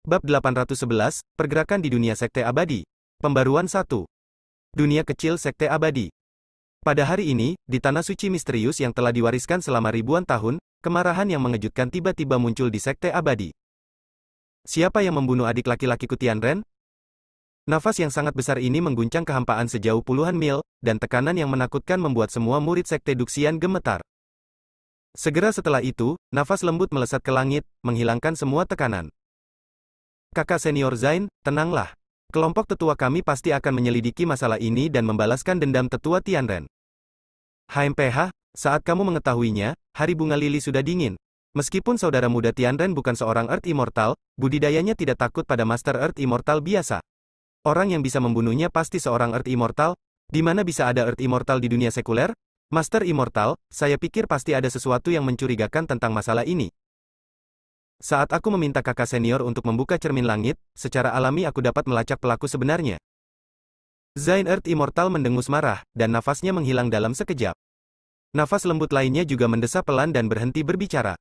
Bab 811, Pergerakan di Dunia Sekte Abadi. Pembaruan 1. Dunia Kecil Sekte Abadi. Pada hari ini, di Tanah Suci misterius yang telah diwariskan selama ribuan tahun, kemarahan yang mengejutkan tiba-tiba muncul di Sekte Abadi. Siapa yang membunuh adik laki-lakiku Tianren? Nafas yang sangat besar ini mengguncang kehampaan sejauh puluhan mil, dan tekanan yang menakutkan membuat semua murid Sekte Duxian gemetar. Segera setelah itu, nafas lembut melesat ke langit, menghilangkan semua tekanan. Kakak senior Zain, tenanglah. Kelompok tetua kami pasti akan menyelidiki masalah ini dan membalaskan dendam tetua Tianren. HMPH, saat kamu mengetahuinya, hari bunga lili sudah dingin. Meskipun saudara muda Tianren bukan seorang Earth Immortal, budidayanya tidak takut pada Master Earth Immortal biasa. Orang yang bisa membunuhnya pasti seorang Earth Immortal. Di mana bisa ada Earth Immortal di dunia sekuler? Master Immortal, saya pikir pasti ada sesuatu yang mencurigakan tentang masalah ini. Saat aku meminta kakak senior untuk membuka cermin langit, secara alami aku dapat melacak pelaku sebenarnya. Zain Earth Immortal mendengus marah, dan nafasnya menghilang dalam sekejap. Nafas lembut lainnya juga mendesah pelan dan berhenti berbicara.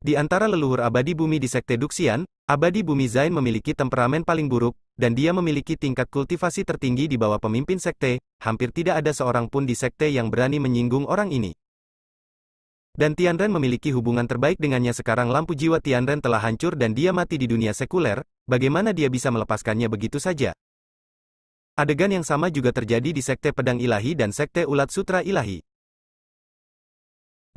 Di antara leluhur abadi bumi di Sekte Duxian, abadi bumi Zain memiliki temperamen paling buruk, dan dia memiliki tingkat kultivasi tertinggi di bawah pemimpin sekte. Hampir tidak ada seorang pun di sekte yang berani menyinggung orang ini. Dan Tianren memiliki hubungan terbaik dengannya. Sekarang lampu jiwa Tianren telah hancur dan dia mati di dunia sekuler, bagaimana dia bisa melepaskannya begitu saja? Adegan yang sama juga terjadi di Sekte Pedang Ilahi dan Sekte Ulat Sutra Ilahi.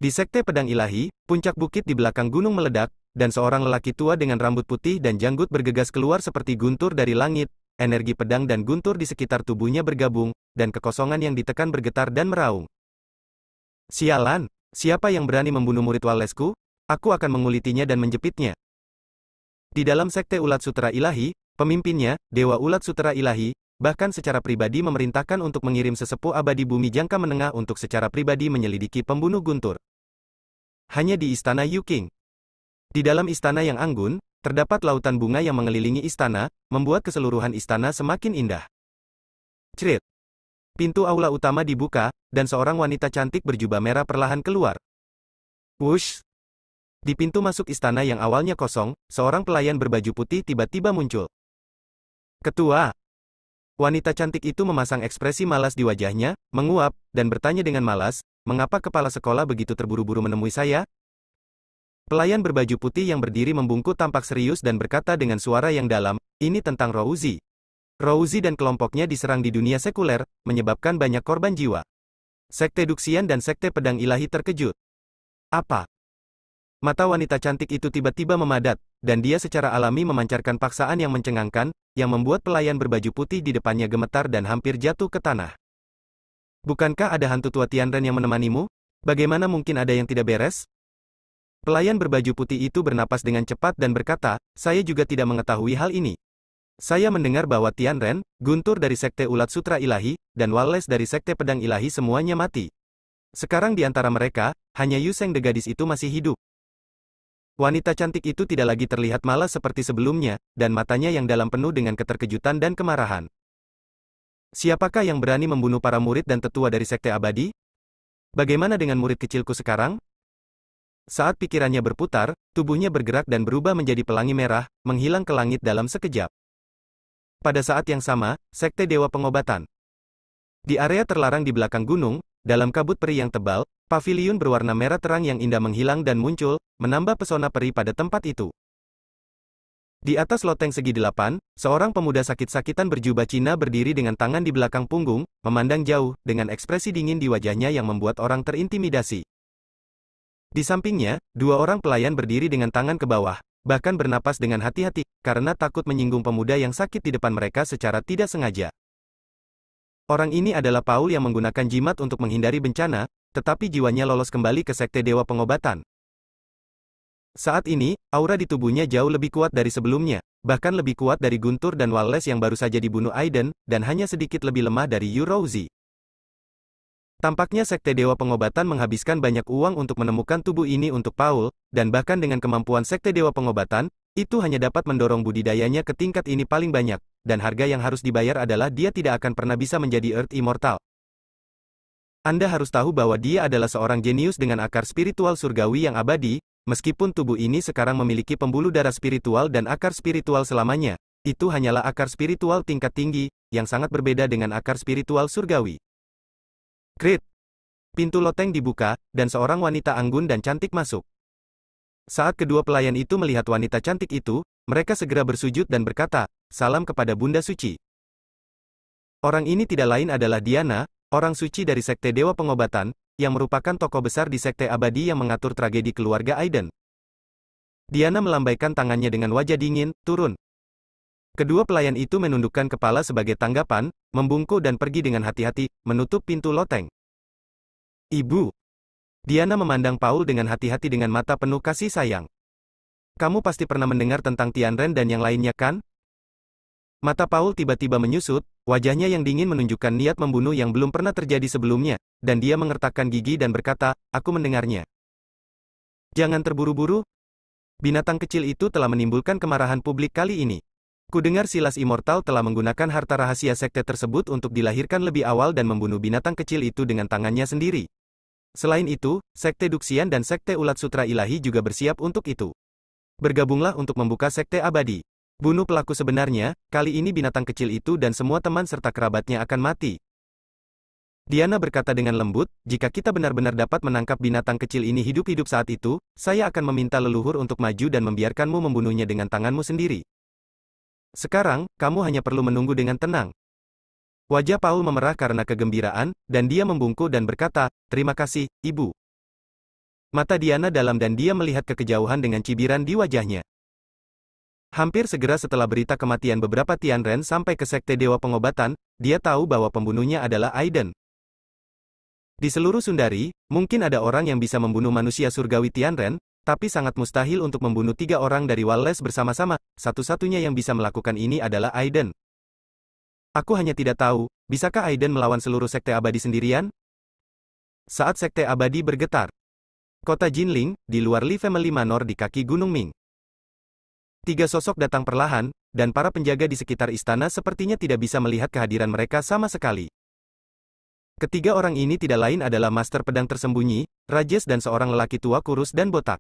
Di Sekte Pedang Ilahi, puncak bukit di belakang gunung meledak, dan seorang lelaki tua dengan rambut putih dan janggut bergegas keluar seperti guntur dari langit. Energi pedang dan guntur di sekitar tubuhnya bergabung, dan kekosongan yang ditekan bergetar dan meraung. Sialan! Siapa yang berani membunuh murid Wallesku? Aku akan mengulitinya dan menjepitnya. Di dalam Sekte Ulat Sutra Ilahi, pemimpinnya, Dewa Ulat Sutra Ilahi, bahkan secara pribadi memerintahkan untuk mengirim sesepuh abadi bumi jangka menengah untuk secara pribadi menyelidiki pembunuh guntur. Hanya di Istana Yuking. Di dalam istana yang anggun, terdapat lautan bunga yang mengelilingi istana, membuat keseluruhan istana semakin indah. Cerit. Pintu aula utama dibuka, dan seorang wanita cantik berjubah merah perlahan keluar. Wush! Di pintu masuk istana yang awalnya kosong, seorang pelayan berbaju putih tiba-tiba muncul. Ketua! Wanita cantik itu memasang ekspresi malas di wajahnya, menguap, dan bertanya dengan malas, mengapa kepala sekolah begitu terburu-buru menemui saya? Pelayan berbaju putih yang berdiri membungkuk tampak serius dan berkata dengan suara yang dalam, ini tentang Rouzi. Rouzi dan kelompoknya diserang di dunia sekuler, menyebabkan banyak korban jiwa. Sekte Duxian dan Sekte Pedang Ilahi terkejut. Apa? Mata wanita cantik itu tiba-tiba memadat, dan dia secara alami memancarkan paksaan yang mencengangkan, yang membuat pelayan berbaju putih di depannya gemetar dan hampir jatuh ke tanah. Bukankah ada hantu tua Tianren yang menemanimu? Bagaimana mungkin ada yang tidak beres? Pelayan berbaju putih itu bernapas dengan cepat dan berkata, saya juga tidak mengetahui hal ini. Saya mendengar bahwa Tianren, Guntur dari Sekte Ulat Sutra Ilahi, dan Wallace dari Sekte Pedang Ilahi semuanya mati. Sekarang di antara mereka, hanya Yu Sheng the gadis itu masih hidup. Wanita cantik itu tidak lagi terlihat malas seperti sebelumnya, dan matanya yang dalam penuh dengan keterkejutan dan kemarahan. Siapakah yang berani membunuh para murid dan tetua dari Sekte Abadi? Bagaimana dengan murid kecilku sekarang? Saat pikirannya berputar, tubuhnya bergerak dan berubah menjadi pelangi merah, menghilang ke langit dalam sekejap. Pada saat yang sama, Sekte Dewa Pengobatan. Di area terlarang di belakang gunung, dalam kabut peri yang tebal, paviliun berwarna merah terang yang indah menghilang dan muncul, menambah pesona peri pada tempat itu. Di atas loteng segi 8, seorang pemuda sakit-sakitan berjubah Cina berdiri dengan tangan di belakang punggung, memandang jauh, dengan ekspresi dingin di wajahnya yang membuat orang terintimidasi. Di sampingnya, dua orang pelayan berdiri dengan tangan ke bawah, bahkan bernapas dengan hati-hati, karena takut menyinggung pemuda yang sakit di depan mereka secara tidak sengaja. Orang ini adalah Paul yang menggunakan jimat untuk menghindari bencana, tetapi jiwanya lolos kembali ke Sekte Dewa Pengobatan. Saat ini, aura di tubuhnya jauh lebih kuat dari sebelumnya, bahkan lebih kuat dari Guntur dan Wallace yang baru saja dibunuh Aiden, dan hanya sedikit lebih lemah dari Yu Rouzi. Tampaknya Sekte Dewa Pengobatan menghabiskan banyak uang untuk menemukan tubuh ini untuk Paul, dan bahkan dengan kemampuan Sekte Dewa Pengobatan, itu hanya dapat mendorong budidayanya ke tingkat ini paling banyak, dan harga yang harus dibayar adalah dia tidak akan pernah bisa menjadi Earth Immortal. Anda harus tahu bahwa dia adalah seorang jenius dengan akar spiritual surgawi yang abadi, meskipun tubuh ini sekarang memiliki pembuluh darah spiritual dan akar spiritual selamanya, itu hanyalah akar spiritual tingkat tinggi, yang sangat berbeda dengan akar spiritual surgawi. Krit. Pintu loteng dibuka, dan seorang wanita anggun dan cantik masuk. Saat kedua pelayan itu melihat wanita cantik itu, mereka segera bersujud dan berkata, "Salam kepada Bunda Suci." Orang ini tidak lain adalah Diana, orang suci dari Sekte Dewa Pengobatan, yang merupakan tokoh besar di Sekte Abadi yang mengatur tragedi keluarga Aiden. Diana melambaikan tangannya dengan wajah dingin, "Turun." Kedua pelayan itu menundukkan kepala sebagai tanggapan, membungkuk dan pergi dengan hati-hati, menutup pintu loteng. "Ibu." Diana memandang Paul dengan hati-hati dengan mata penuh kasih sayang. "Kamu pasti pernah mendengar tentang Tianren dan yang lainnya kan?" Mata Paul tiba-tiba menyusut, wajahnya yang dingin menunjukkan niat membunuh yang belum pernah terjadi sebelumnya, dan dia mengertakkan gigi dan berkata, "Aku mendengarnya." "Jangan terburu-buru. Binatang kecil itu telah menimbulkan kemarahan publik kali ini. Kudengar Silas Immortal telah menggunakan harta rahasia sekte tersebut untuk dilahirkan lebih awal dan membunuh binatang kecil itu dengan tangannya sendiri. Selain itu, Sekte Duxian dan Sekte Ulat Sutra Ilahi juga bersiap untuk itu. Bergabunglah untuk membuka Sekte Abadi. Bunuh pelaku sebenarnya, kali ini binatang kecil itu dan semua teman serta kerabatnya akan mati." Diana berkata dengan lembut, "Jika kita benar-benar dapat menangkap binatang kecil ini hidup-hidup saat itu, saya akan meminta leluhur untuk maju dan membiarkanmu membunuhnya dengan tanganmu sendiri. Sekarang, kamu hanya perlu menunggu dengan tenang." Wajah Paul memerah karena kegembiraan, dan dia membungkuk dan berkata, "Terima kasih, Ibu." Mata Diana dalam dan dia melihat ke kejauhan dengan cibiran di wajahnya. Hampir segera setelah berita kematian beberapa Tianren sampai ke Sekte Dewa Pengobatan, dia tahu bahwa pembunuhnya adalah Aiden. Di seluruh Sundari, mungkin ada orang yang bisa membunuh manusia surgawi Tianren, tapi sangat mustahil untuk membunuh 3 orang dari Wallace bersama-sama. Satu-satunya yang bisa melakukan ini adalah Aiden. "Aku hanya tidak tahu, bisakah Aiden melawan seluruh Sekte Abadi sendirian?" Saat Sekte Abadi bergetar. Kota Jinling, di luar Li Family Manor di kaki Gunung Ming. 3 sosok datang perlahan, dan para penjaga di sekitar istana sepertinya tidak bisa melihat kehadiran mereka sama sekali. Ketiga orang ini tidak lain adalah Master Pedang Tersembunyi, Rajes dan seorang lelaki tua kurus dan botak.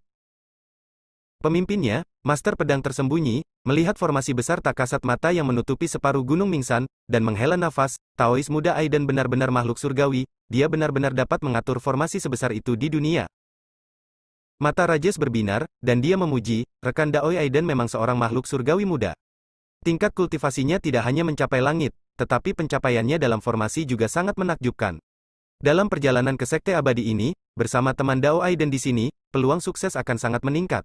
Pemimpinnya, Master Pedang Tersembunyi, melihat formasi besar tak kasat mata yang menutupi separuh Gunung Mingsan, dan menghela nafas. Taois muda Aiden benar-benar makhluk surgawi, dia benar-benar dapat mengatur formasi sebesar itu di dunia. Mata Rajes berbinar, dan dia memuji, rekan Daoi Aiden memang seorang makhluk surgawi muda. Tingkat kultivasinya tidak hanya mencapai langit, tetapi pencapaiannya dalam formasi juga sangat menakjubkan. Dalam perjalanan ke Sekte Abadi ini, bersama teman Dao Aiden di sini, peluang sukses akan sangat meningkat.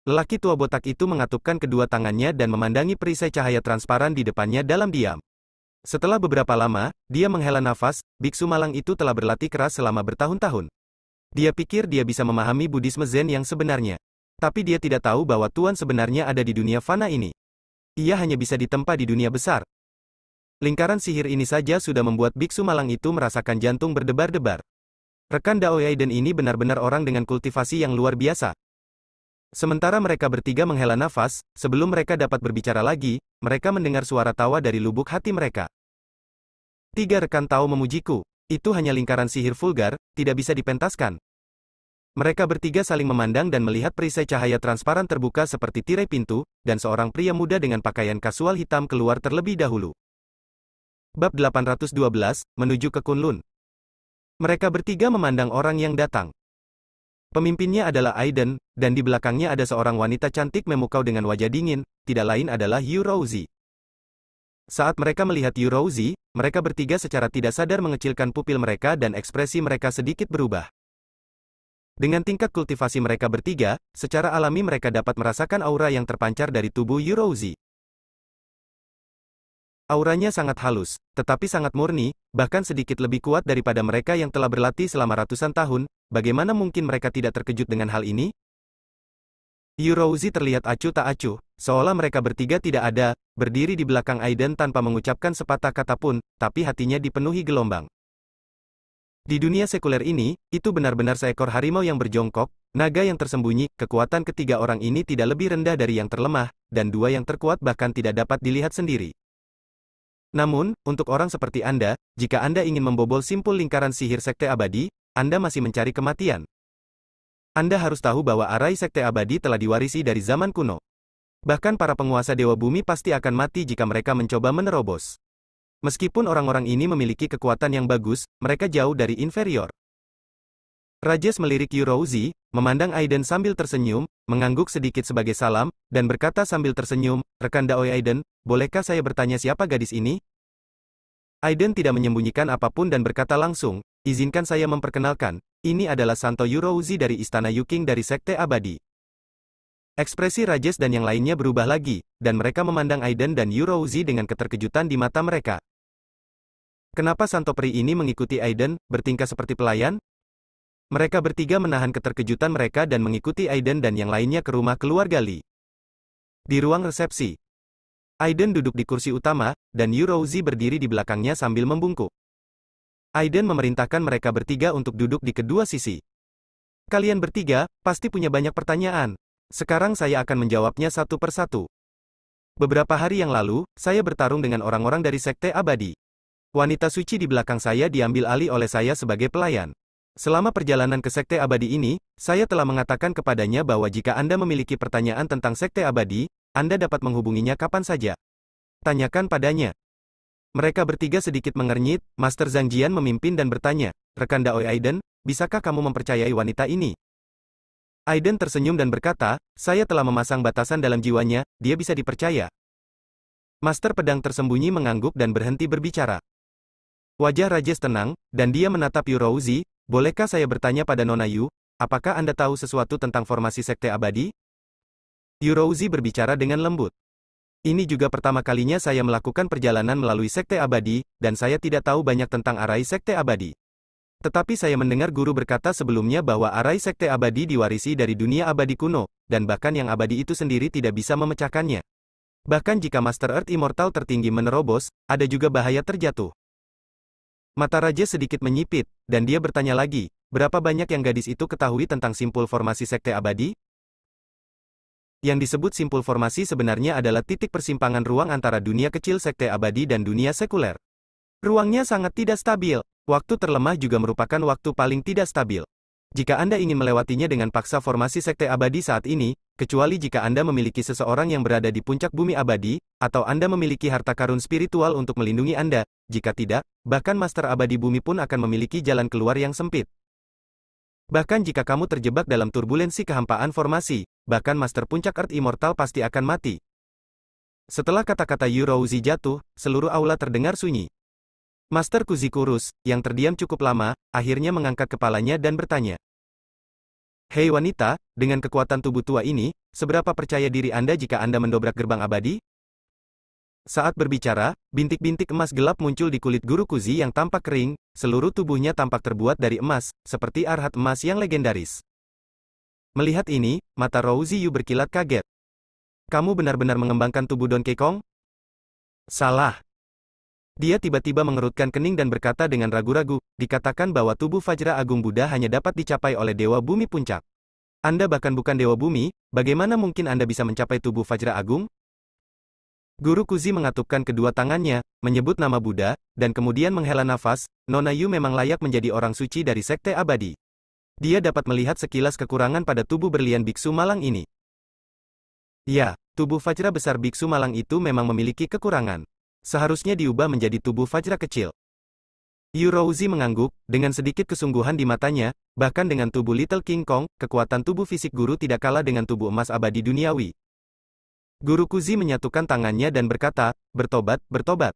Lelaki tua botak itu mengatupkan kedua tangannya dan memandangi perisai cahaya transparan di depannya dalam diam. Setelah beberapa lama, dia menghela nafas, biksu malang itu telah berlatih keras selama bertahun-tahun. Dia pikir dia bisa memahami Buddhisme Zen yang sebenarnya. Tapi dia tidak tahu bahwa Tuan sebenarnya ada di dunia fana ini. Ia hanya bisa ditempa di dunia besar. Lingkaran sihir ini saja sudah membuat biksu malang itu merasakan jantung berdebar-debar. Rekan Dao Aiden ini benar-benar orang dengan kultivasi yang luar biasa. Sementara mereka bertiga menghela nafas, sebelum mereka dapat berbicara lagi, mereka mendengar suara tawa dari lubuk hati mereka. 3 rekan Tao memujiku. Itu hanya lingkaran sihir vulgar, tidak bisa dipentaskan. Mereka bertiga saling memandang dan melihat perisai cahaya transparan terbuka seperti tirai pintu, dan seorang pria muda dengan pakaian kasual hitam keluar terlebih dahulu. Bab 812, menuju ke Kunlun. Mereka bertiga memandang orang yang datang. Pemimpinnya adalah Aiden, dan di belakangnya ada seorang wanita cantik memukau dengan wajah dingin, tidak lain adalah Yu Rouzi. Saat mereka melihat Yu Rouzi, mereka bertiga secara tidak sadar mengecilkan pupil mereka dan ekspresi mereka sedikit berubah. Dengan tingkat kultivasi mereka bertiga, secara alami mereka dapat merasakan aura yang terpancar dari tubuh Yu Rouzi. Auranya sangat halus, tetapi sangat murni, bahkan sedikit lebih kuat daripada mereka yang telah berlatih selama ratusan tahun. Bagaimana mungkin mereka tidak terkejut dengan hal ini? Yu Rouzi terlihat acuh tak acuh, seolah mereka bertiga tidak ada, berdiri di belakang Aiden tanpa mengucapkan sepatah kata pun, tapi hatinya dipenuhi gelombang. Di dunia sekuler ini, itu benar-benar seekor harimau yang berjongkok, naga yang tersembunyi. Kekuatan ketiga orang ini tidak lebih rendah dari yang terlemah, dan 2 yang terkuat bahkan tidak dapat dilihat sendiri. Namun, untuk orang seperti Anda, jika Anda ingin membobol simpul lingkaran sihir Sekte Abadi, Anda masih mencari kematian. Anda harus tahu bahwa arai sekte abadi telah diwarisi dari zaman kuno. Bahkan para penguasa Dewa Bumi pasti akan mati jika mereka mencoba menerobos. Meskipun orang-orang ini memiliki kekuatan yang bagus, mereka jauh dari inferior. Rajes melirik Yurouzi, memandang Aiden sambil tersenyum, mengangguk sedikit sebagai salam, dan berkata sambil tersenyum, "Rekan Daoi Aiden, bolehkah saya bertanya siapa gadis ini?" Aiden tidak menyembunyikan apapun dan berkata langsung, "Izinkan saya memperkenalkan, ini adalah Santo Yurouzi dari Istana Yuking dari Sekte Abadi." Ekspresi Rajes dan yang lainnya berubah lagi, dan mereka memandang Aiden dan Yurouzi dengan keterkejutan di mata mereka. Kenapa Santo Peri ini mengikuti Aiden, bertingkah seperti pelayan? Mereka bertiga menahan keterkejutan mereka dan mengikuti Aiden dan yang lainnya ke rumah keluarga Li. Di ruang resepsi, Aiden duduk di kursi utama, dan Yurouzi berdiri di belakangnya sambil membungkuk. Aiden memerintahkan mereka bertiga untuk duduk di kedua sisi. "Kalian bertiga, pasti punya banyak pertanyaan. Sekarang saya akan menjawabnya satu persatu. Beberapa hari yang lalu, saya bertarung dengan orang-orang dari Sekte Abadi. Wanita suci di belakang saya diambil alih oleh saya sebagai pelayan. Selama perjalanan ke Sekte Abadi ini, saya telah mengatakan kepadanya bahwa jika Anda memiliki pertanyaan tentang Sekte Abadi, Anda dapat menghubunginya kapan saja. Tanyakan padanya." Mereka bertiga sedikit mengernyit, Master Zhang Jian memimpin dan bertanya, "Rekan Daoi Aiden, bisakah kamu mempercayai wanita ini?" Aiden tersenyum dan berkata, "Saya telah memasang batasan dalam jiwanya, dia bisa dipercaya." Master Pedang tersembunyi mengangguk dan berhenti berbicara. Wajah Rajes tenang, dan dia menatap Yurouzi, "Bolehkah saya bertanya pada Nona Yu, apakah Anda tahu sesuatu tentang formasi Sekte Abadi?" Yurouzi berbicara dengan lembut. "Ini juga pertama kalinya saya melakukan perjalanan melalui Sekte Abadi, dan saya tidak tahu banyak tentang arai Sekte Abadi. Tetapi saya mendengar guru berkata sebelumnya bahwa arai Sekte Abadi diwarisi dari dunia abadi kuno, dan bahkan yang abadi itu sendiri tidak bisa memecahkannya. Bahkan jika Master Earth Immortal tertinggi menerobos, ada juga bahaya terjatuh." Mata Raja sedikit menyipit, dan dia bertanya lagi, "Berapa banyak yang gadis itu ketahui tentang simpul formasi Sekte Abadi?" Yang disebut simpul formasi sebenarnya adalah titik persimpangan ruang antara dunia kecil Sekte Abadi dan dunia sekuler. Ruangnya sangat tidak stabil. Waktu terlemah juga merupakan waktu paling tidak stabil. Jika Anda ingin melewatinya dengan paksa formasi Sekte Abadi saat ini, kecuali jika Anda memiliki seseorang yang berada di puncak bumi abadi, atau Anda memiliki harta karun spiritual untuk melindungi Anda, jika tidak, bahkan Master Abadi Bumi pun akan memiliki jalan keluar yang sempit. Bahkan jika kamu terjebak dalam turbulensi kehampaan formasi, bahkan Master Puncak Earth Immortal pasti akan mati. Setelah kata-kata Yurouzi jatuh, seluruh aula terdengar sunyi. Master Kuzikurus, yang terdiam cukup lama, akhirnya mengangkat kepalanya dan bertanya, "Hei wanita, dengan kekuatan tubuh tua ini, seberapa percaya diri Anda jika Anda mendobrak gerbang abadi?" Saat berbicara, bintik-bintik emas gelap muncul di kulit Guru Kuzi yang tampak kering, seluruh tubuhnya tampak terbuat dari emas, seperti arhat emas yang legendaris. Melihat ini, mata Rouzi Yu berkilat kaget. "Kamu benar-benar mengembangkan tubuh Donkey Kong?" "Salah." Dia tiba-tiba mengerutkan kening dan berkata dengan ragu-ragu, "Dikatakan bahwa tubuh Fajra Agung Buddha hanya dapat dicapai oleh Dewa Bumi Puncak. Anda bahkan bukan Dewa Bumi, bagaimana mungkin Anda bisa mencapai tubuh Fajra Agung?" Guru Kuzi mengatupkan kedua tangannya, menyebut nama Buddha, dan kemudian menghela nafas. "Nona Yu memang layak menjadi orang suci dari Sekte Abadi. Dia dapat melihat sekilas kekurangan pada tubuh berlian Biksu Malang ini." "Ya, tubuh Fajra besar Biksu Malang itu memang memiliki kekurangan. Seharusnya diubah menjadi tubuh Fajra kecil." Yurouzi mengangguk, dengan sedikit kesungguhan di matanya, "Bahkan dengan tubuh Little King Kong, kekuatan tubuh fisik guru tidak kalah dengan tubuh emas abadi duniawi." Guru Kuzi menyatukan tangannya dan berkata, "Bertobat, bertobat."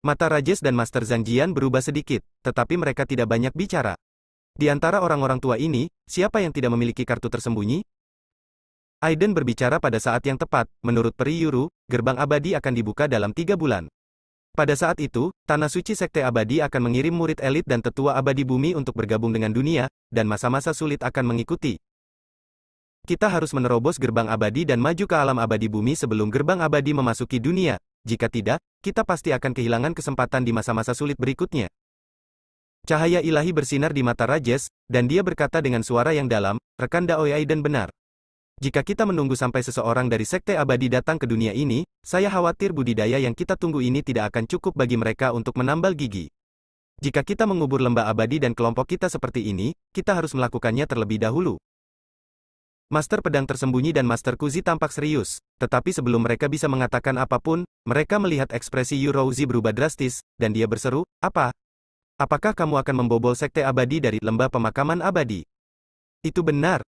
Mata Rajes dan Master Zhang Jian berubah sedikit, tetapi mereka tidak banyak bicara. Di antara orang-orang tua ini, siapa yang tidak memiliki kartu tersembunyi? Aiden berbicara pada saat yang tepat. Menurut Peri Yuru, gerbang abadi akan dibuka dalam 3 bulan. Pada saat itu, Tanah Suci Sekte Abadi akan mengirim murid elit dan tetua abadi bumi untuk bergabung dengan dunia, dan masa-masa sulit akan mengikuti. Kita harus menerobos gerbang abadi dan maju ke alam abadi bumi sebelum gerbang abadi memasuki dunia. Jika tidak, kita pasti akan kehilangan kesempatan di masa-masa sulit berikutnya. Cahaya ilahi bersinar di mata Rajes, dan dia berkata dengan suara yang dalam, "Rekan Daoi Aiden benar. Jika kita menunggu sampai seseorang dari Sekte Abadi datang ke dunia ini, saya khawatir budidaya yang kita tunggu ini tidak akan cukup bagi mereka untuk menambal gigi. Jika kita mengubur lembah abadi dan kelompok kita seperti ini, kita harus melakukannya terlebih dahulu." Master Pedang Tersembunyi dan Master Kuzi tampak serius, tetapi sebelum mereka bisa mengatakan apapun, mereka melihat ekspresi Yurouzi berubah drastis, dan dia berseru, "Apa? Apakah kamu akan membobol Sekte Abadi dari Lembah Pemakaman Abadi?" "Itu benar."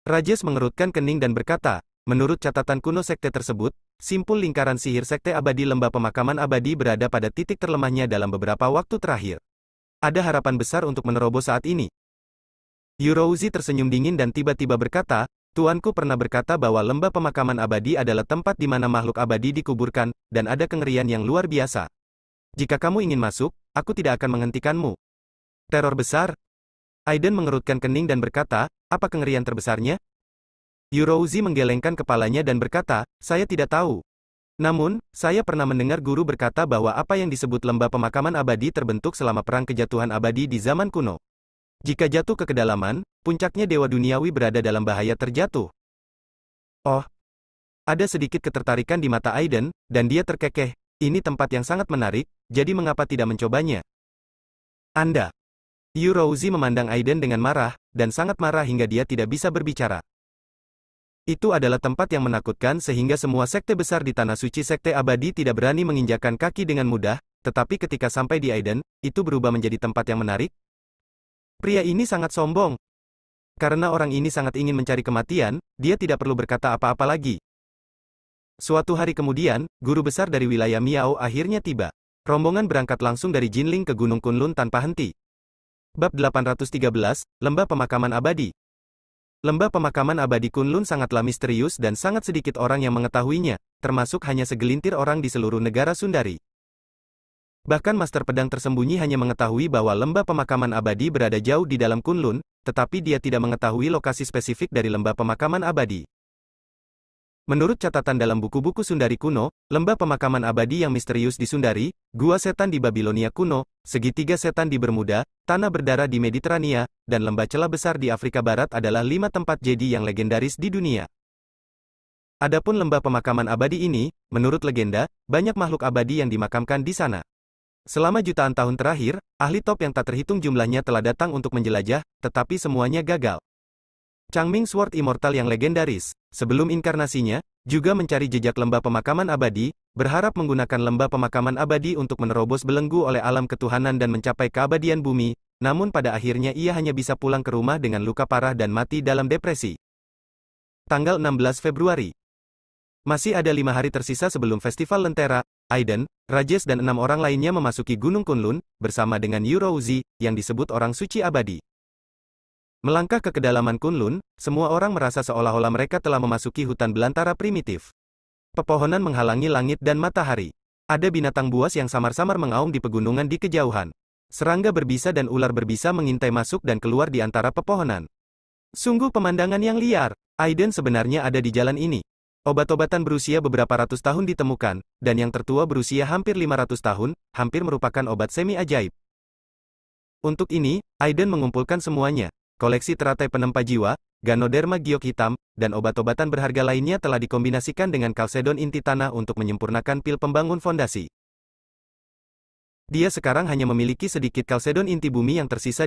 Rajes mengerutkan kening dan berkata, "Menurut catatan kuno sekte tersebut, simpul lingkaran sihir Sekte Abadi Lembah Pemakaman Abadi berada pada titik terlemahnya dalam beberapa waktu terakhir. Ada harapan besar untuk menerobos saat ini." Yurouzi tersenyum dingin dan tiba-tiba berkata, "Tuanku pernah berkata bahwa Lembah Pemakaman Abadi adalah tempat di mana makhluk abadi dikuburkan, dan ada kengerian yang luar biasa. Jika kamu ingin masuk, aku tidak akan menghentikanmu." "Teror besar?" Aiden mengerutkan kening dan berkata, "Apa kengerian terbesarnya?" Yurouzi menggelengkan kepalanya dan berkata, "Saya tidak tahu. Namun, saya pernah mendengar guru berkata bahwa apa yang disebut Lembah Pemakaman Abadi terbentuk selama Perang Kejatuhan Abadi di zaman kuno. Jika jatuh ke kedalaman, puncaknya Dewa Duniawi berada dalam bahaya terjatuh." Oh, ada sedikit ketertarikan di mata Aiden, dan dia terkekeh. "Ini tempat yang sangat menarik, jadi mengapa tidak mencobanya?" "Anda?" Yurouzi memandang Aiden dengan marah, dan sangat marah hingga dia tidak bisa berbicara. Itu adalah tempat yang menakutkan sehingga semua sekte besar di Tanah Suci Sekte Abadi tidak berani menginjakkan kaki dengan mudah, tetapi ketika sampai di Aiden, itu berubah menjadi tempat yang menarik. Pria ini sangat sombong. Karena orang ini sangat ingin mencari kematian, dia tidak perlu berkata apa-apa lagi. Suatu hari kemudian, guru besar dari wilayah Miao akhirnya tiba. Rombongan berangkat langsung dari Jinling ke Gunung Kunlun tanpa henti. Bab 813, Lembah Pemakaman Abadi. Lembah Pemakaman Abadi Kunlun sangatlah misterius dan sangat sedikit orang yang mengetahuinya, termasuk hanya segelintir orang di seluruh negara Sundari. Bahkan Master Pedang Tersembunyi hanya mengetahui bahwa Lembah Pemakaman Abadi berada jauh di dalam Kunlun, tetapi dia tidak mengetahui lokasi spesifik dari Lembah Pemakaman Abadi. Menurut catatan dalam buku-buku Sundari kuno, Lembah Pemakaman Abadi yang misterius di Sundari, Gua Setan di Babilonia kuno, Segitiga Setan di Bermuda, Tanah Berdarah di Mediterania, dan Lembah Celah Besar di Afrika Barat adalah 5 tempat Jedi yang legendaris di dunia. Adapun Lembah Pemakaman Abadi ini, menurut legenda, banyak makhluk abadi yang dimakamkan di sana. Selama jutaan tahun terakhir, ahli top yang tak terhitung jumlahnya telah datang untuk menjelajah, tetapi semuanya gagal. Changming Sword Immortal yang legendaris, sebelum inkarnasinya, juga mencari jejak Lembah Pemakaman Abadi, berharap menggunakan Lembah Pemakaman Abadi untuk menerobos belenggu oleh alam ketuhanan dan mencapai keabadian bumi, namun pada akhirnya ia hanya bisa pulang ke rumah dengan luka parah dan mati dalam depresi. Tanggal 16 Februari. Masih ada 5 hari tersisa sebelum Festival Lentera. Aiden, Rajes dan 6 orang lainnya memasuki Gunung Kunlun, bersama dengan Yurouzi, yang disebut Orang Suci Abadi. Melangkah ke kedalaman Kunlun, semua orang merasa seolah-olah mereka telah memasuki hutan belantara primitif. Pepohonan menghalangi langit dan matahari. Ada binatang buas yang samar-samar mengaum di pegunungan di kejauhan. Serangga berbisa dan ular berbisa mengintai masuk dan keluar di antara pepohonan. Sungguh pemandangan yang liar. Aiden sebenarnya ada di jalan ini. Obat-obatan berusia beberapa ratus tahun ditemukan, dan yang tertua berusia hampir 500 tahun, hampir merupakan obat semi-ajaib. Untuk ini, Aiden mengumpulkan semuanya. Koleksi teratai penempa jiwa, Ganoderma giok hitam, dan obat-obatan berharga lainnya telah dikombinasikan dengan kalsedon inti tanah untuk menyempurnakan pil pembangun fondasi. Dia sekarang hanya memiliki sedikit kalsedon inti bumi yang tersisa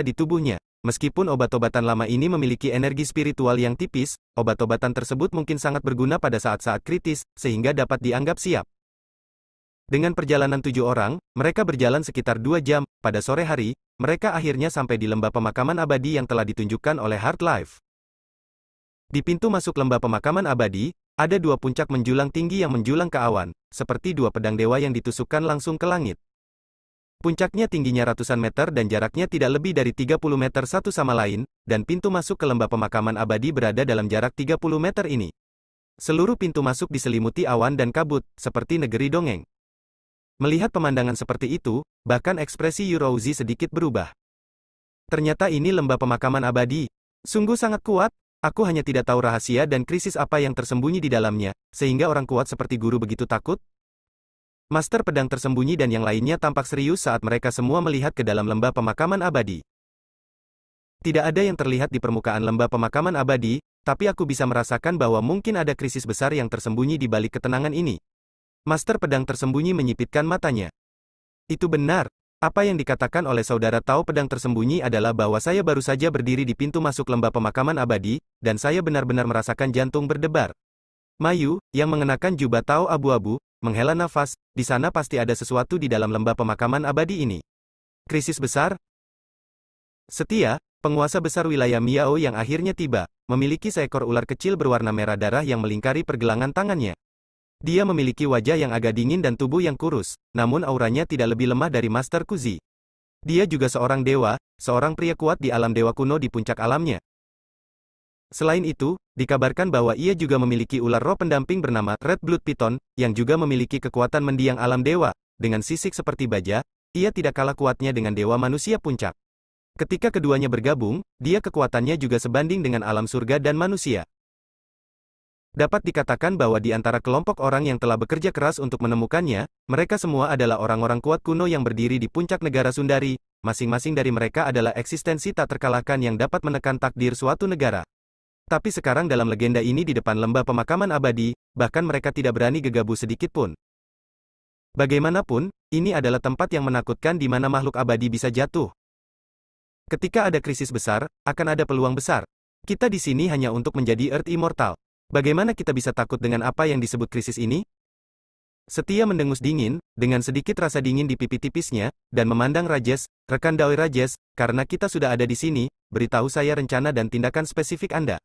di tubuhnya. Meskipun obat-obatan lama ini memiliki energi spiritual yang tipis, obat-obatan tersebut mungkin sangat berguna pada saat-saat kritis, sehingga dapat dianggap siap. Dengan perjalanan 7 orang, mereka berjalan sekitar 2 jam. Pada sore hari, mereka akhirnya sampai di Lembah Pemakaman Abadi yang telah ditunjukkan oleh Heart Life. Di pintu masuk Lembah Pemakaman Abadi, ada 2 puncak menjulang tinggi yang menjulang ke awan, seperti 2 pedang dewa yang ditusukkan langsung ke langit. Puncaknya tingginya ratusan meter dan jaraknya tidak lebih dari 30 meter satu sama lain, dan pintu masuk ke Lembah Pemakaman Abadi berada dalam jarak 30 meter ini. Seluruh pintu masuk diselimuti awan dan kabut, seperti negeri dongeng. Melihat pemandangan seperti itu, bahkan ekspresi Yurouzi sedikit berubah. Ternyata ini Lembah Pemakaman Abadi. Sungguh sangat kuat, aku hanya tidak tahu rahasia dan krisis apa yang tersembunyi di dalamnya, sehingga orang kuat seperti guru begitu takut. Master Pedang Tersembunyi dan yang lainnya tampak serius saat mereka semua melihat ke dalam Lembah Pemakaman Abadi. Tidak ada yang terlihat di permukaan Lembah Pemakaman Abadi, tapi aku bisa merasakan bahwa mungkin ada krisis besar yang tersembunyi di balik ketenangan ini. Master Pedang Tersembunyi menyipitkan matanya. Itu benar. Apa yang dikatakan oleh saudara Tao Pedang Tersembunyi adalah bahwa saya baru saja berdiri di pintu masuk lembah pemakaman abadi, dan saya benar-benar merasakan jantung berdebar. Mayu, yang mengenakan jubah Tao abu-abu, menghela nafas, di sana pasti ada sesuatu di dalam lembah pemakaman abadi ini. Krisis besar? Setia, penguasa besar wilayah Miao yang akhirnya tiba, memiliki seekor ular kecil berwarna merah darah yang melingkari pergelangan tangannya. Dia memiliki wajah yang agak dingin dan tubuh yang kurus, namun auranya tidak lebih lemah dari Master Kuzi. Dia juga seorang dewa, seorang pria kuat di alam dewa kuno di puncak alamnya. Selain itu, dikabarkan bahwa ia juga memiliki ular roh pendamping bernama Red Blood Python, yang juga memiliki kekuatan mendiang alam dewa. Dengan sisik seperti baja, ia tidak kalah kuatnya dengan dewa manusia puncak. Ketika keduanya bergabung, dia kekuatannya juga sebanding dengan alam surga dan manusia. Dapat dikatakan bahwa di antara kelompok orang yang telah bekerja keras untuk menemukannya, mereka semua adalah orang-orang kuat kuno yang berdiri di puncak negara Sundari. Masing-masing dari mereka adalah eksistensi tak terkalahkan yang dapat menekan takdir suatu negara. Tapi sekarang dalam legenda ini di depan lembah pemakaman abadi, bahkan mereka tidak berani gegabah sedikit pun. Bagaimanapun, ini adalah tempat yang menakutkan di mana makhluk abadi bisa jatuh. Ketika ada krisis besar, akan ada peluang besar. Kita di sini hanya untuk menjadi Earth Immortal. Bagaimana kita bisa takut dengan apa yang disebut krisis ini? Setia mendengus dingin, dengan sedikit rasa dingin di pipi tipisnya, dan memandang Rajesh, rekan Dawei Rajesh, karena kita sudah ada di sini, beritahu saya rencana dan tindakan spesifik Anda.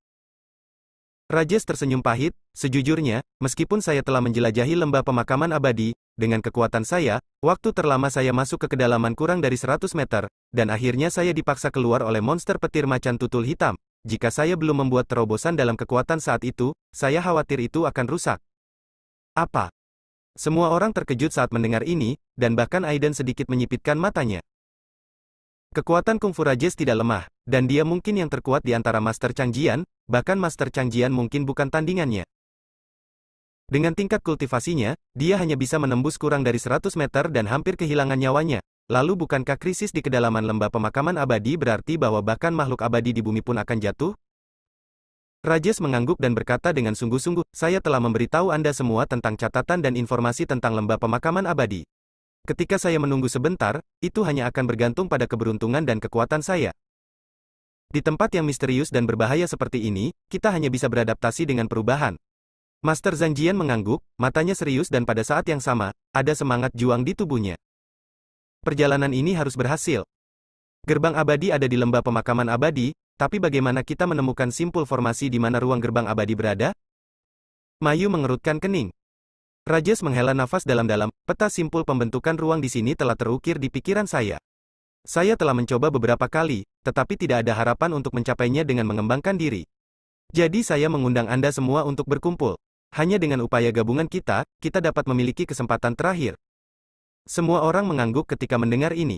Rajesh tersenyum pahit, sejujurnya, meskipun saya telah menjelajahi lembah pemakaman abadi, dengan kekuatan saya, waktu terlama saya masuk ke kedalaman kurang dari 100 meter, dan akhirnya saya dipaksa keluar oleh monster petir macan tutul hitam. Jika saya belum membuat terobosan dalam kekuatan saat itu, saya khawatir itu akan rusak. Apa? Semua orang terkejut saat mendengar ini, dan bahkan Aiden sedikit menyipitkan matanya. Kekuatan kungfu Rajesh tidak lemah, dan dia mungkin yang terkuat di antara Master Changjian, bahkan Master Changjian mungkin bukan tandingannya. Dengan tingkat kultivasinya, dia hanya bisa menembus kurang dari 100 meter dan hampir kehilangan nyawanya. Lalu bukankah krisis di kedalaman lembah pemakaman abadi berarti bahwa bahkan makhluk abadi di bumi pun akan jatuh? Rajesh mengangguk dan berkata dengan sungguh-sungguh, saya telah memberitahu Anda semua tentang catatan dan informasi tentang lembah pemakaman abadi. Ketika saya menunggu sebentar, itu hanya akan bergantung pada keberuntungan dan kekuatan saya. Di tempat yang misterius dan berbahaya seperti ini, kita hanya bisa beradaptasi dengan perubahan. Master Zhangjian mengangguk, matanya serius dan pada saat yang sama, ada semangat juang di tubuhnya. Perjalanan ini harus berhasil. Gerbang abadi ada di lembah pemakaman abadi, tapi bagaimana kita menemukan simpul formasi di mana ruang gerbang abadi berada? Mayu mengerutkan kening. Rajesh menghela nafas dalam-dalam, peta simpul pembentukan ruang di sini telah terukir di pikiran saya. Saya telah mencoba beberapa kali, tetapi tidak ada harapan untuk mencapainya dengan mengembangkan diri. Jadi saya mengundang Anda semua untuk berkumpul. Hanya dengan upaya gabungan kita dapat memiliki kesempatan terakhir. Semua orang mengangguk ketika mendengar ini.